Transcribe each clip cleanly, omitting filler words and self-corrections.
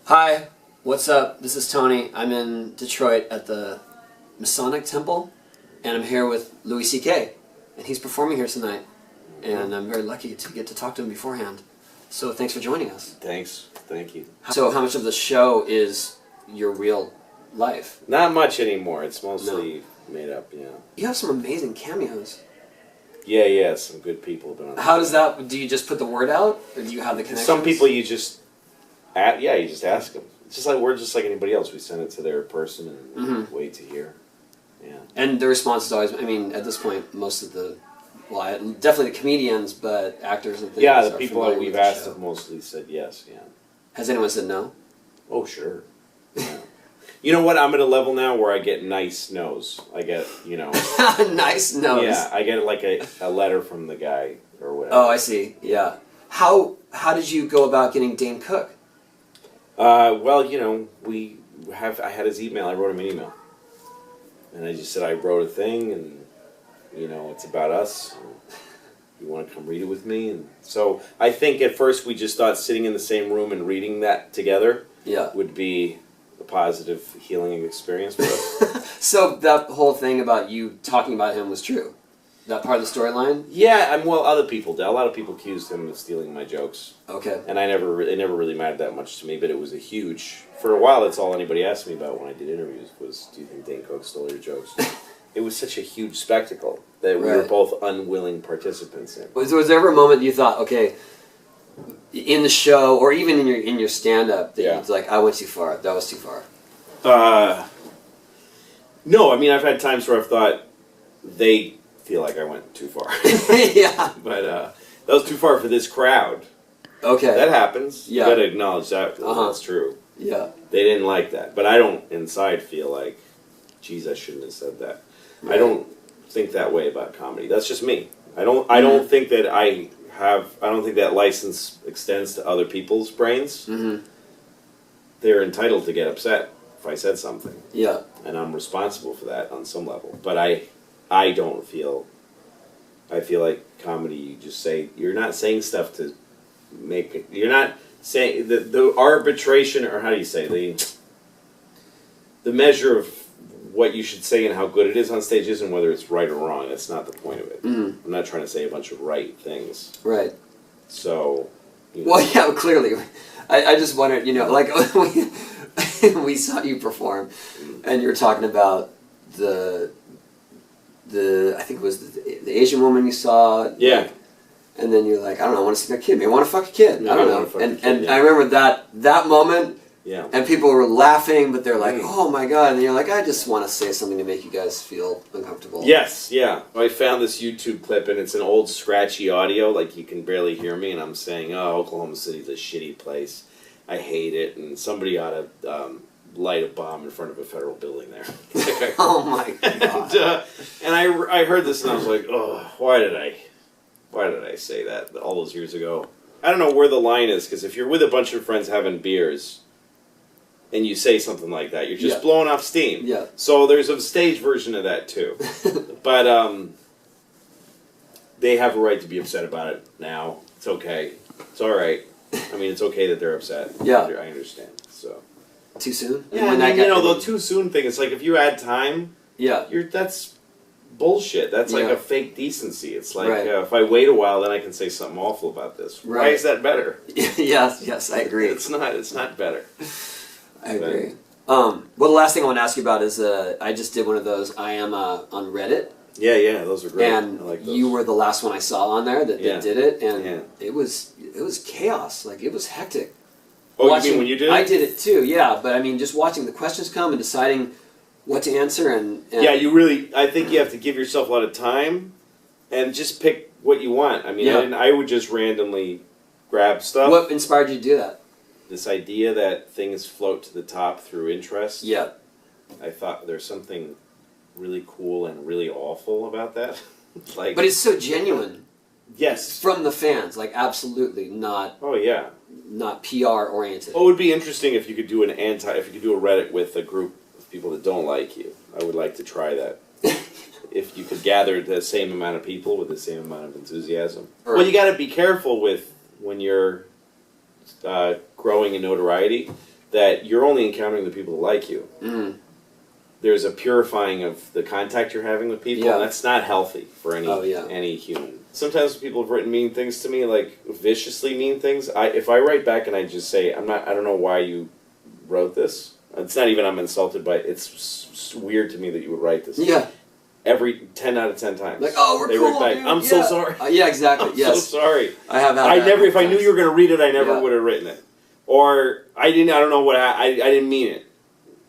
Hi, what's up? This is Tony. I'm in Detroit at the Masonic Temple, and I'm here with Louie C.K., and he's performing here tonight, and I'm very lucky to get to talk to him beforehand. So thanks for joining us. Thanks. Thank you. So how much of the show is your real life? Not much anymore. It's mostly made up, yeah. You have some amazing cameos. Yeah, some good people have been on. How does that, do you just put the word out, or do you have the connections? Some people you just, you just ask them. It's just like, we're just like anybody else. We send it to their person and wait to hear. Yeah. And the response is always, I mean, at this point, most of the, definitely the comedians, but actors and things. Yeah, the people that we've asked have mostly said yes, yeah. Has anyone said no? Oh, sure. Yeah. You know what? I'm at a level now where I get nice no's. I get, Nice no's. Yeah, I get like a letter from the guy or whatever. Oh, I see. Yeah. How did you go about getting Dane Cook? Well, I had his email. I wrote him an email. And I just said, I wrote a thing, and, it's about us. You want to come read it with me? And so I think at first we just thought sitting in the same room and reading that together would be a positive healing experience for us. So that whole thing about you talking about him was true? That part of the storyline? Yeah, other people did. A lot of people accused him of stealing my jokes. Okay. And it never really mattered that much to me, but it was for a while, that's all anybody asked me about when I did interviews was, do you think Dane Cook stole your jokes? It was such a huge spectacle that we were both unwilling participants in. Was there ever a moment you thought, okay, in the show, or even in your stand-up, that you'd like, I went too far, that was too far? No, I've had times where I've thought they feel like I went too far. Yeah. But that was too far for this crowd. Okay. That happens. Yeah. You gotta acknowledge that. That's true. Yeah. They didn't like that. But I don't inside feel like, geez, I shouldn't have said that. Right. I don't think that way about comedy. That's just me. I don't think that I don't think that license extends to other people's brains. Mm-hmm. They're entitled to get upset if I said something. Yeah. And I'm responsible for that on some level. But I don't feel... I feel like comedy, you just say... You're not saying stuff to make it... You're not saying... The arbitration, or how do you say? The measure of what you should say and how good it is on stage isn't whether it's right or wrong. That's not the point of it. Mm-hmm. I'm not trying to say a bunch of right things. Right. So... Well, yeah, clearly. I just wondered, like... we saw you perform, and you were talking about the I think it was the Asian woman you saw. Yeah. Like, and then you're like, I don't know, I want to see a kid. Maybe I want to fuck a kid. I don't know. And yeah. I remember that moment. Yeah. And people were laughing, but they're like, oh my God. And you're like, I just want to say something to make you guys feel uncomfortable. Yes, yeah. I found this YouTube clip, and it's an old scratchy audio, like you can barely hear me, and I'm saying, Oklahoma City's a shitty place. I hate it, and somebody ought to light a bomb in front of a federal building there. Oh my God. And I heard this, and I was like, why did I say that all those years ago? I don't know where the line is, because if you're with a bunch of friends having beers, and you say something like that, you're just blowing off steam. Yeah. So there's a stage version of that, too. But they have a right to be upset about it now. It's okay. It's all right. It's okay that they're upset. Yeah. I understand. So. Too soon? Yeah, the too soon thing, it's like if you add time, that's bullshit. That's like a fake decency. It's like, if I wait a while, then I can say something awful about this. Right. Why is that better? Yes, I agree. It's not better. I agree. Well, the last thing I want to ask you about is I just did one of those I am on Reddit. Yeah, those are great. And I like those. You were the last one I saw on there that did it, and it was chaos. Like, it was hectic. Oh, you mean when you did it? I did it too, yeah. But just watching the questions come and deciding what to answer and yeah, I think you have to give yourself a lot of time and just pick what you want. I would just randomly grab stuff. What inspired you to do that? This idea that things float to the top through interest. Yeah. I thought there's something really cool and really awful about that. But it's so genuine. Yes. From the fans, absolutely not. Oh yeah. Not PR oriented. Well, it would be interesting if you could do a Reddit with a group of people that don't like you. I would like to try that. If you could gather the same amount of people with the same amount of enthusiasm. Right. Well, you got to be careful with when you're growing in notoriety, that you're only encountering the people who like you. Mm. There's a purifying of the contact you're having with people, Yeah. and that's not healthy for any human. Sometimes people have written mean things to me, like viciously mean things. If I write back and I just say, I don't know why you wrote this. It's not even I'm insulted by it. It's weird to me that you would write this. Yeah. Every 10 out of 10 times. Like, oh, we're they cool, write back, dude. I'm yeah. so sorry. Yeah, exactly. I'm yes. so sorry. I have had that if I knew times. you were going to read it, I never Yeah. would have written it. Or I don't know what I didn't mean it.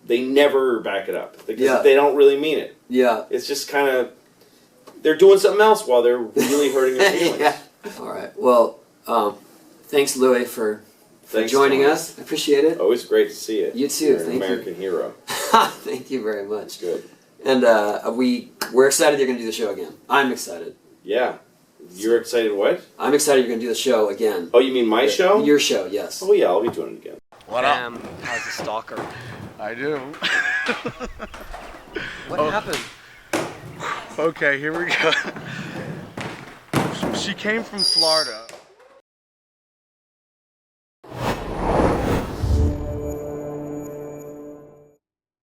They never back it up because they don't really mean it. Yeah. It's just kind of, they're doing something else while they're really hurting your feelings. Yeah. All right. Well, thanks, Louie, for joining us. I appreciate it. Always great to see you. You too. You're an Thank American hero. Thank you very much. Good. And we're excited you're going to do the show again. I'm excited. Yeah. You're excited what? I'm excited you're going to do the show again. Oh, you mean my show? Your show, yes. Oh, yeah, I'll be doing it again. What up? Has a stalker. I do. What happened? Okay, here we go. She came from Florida.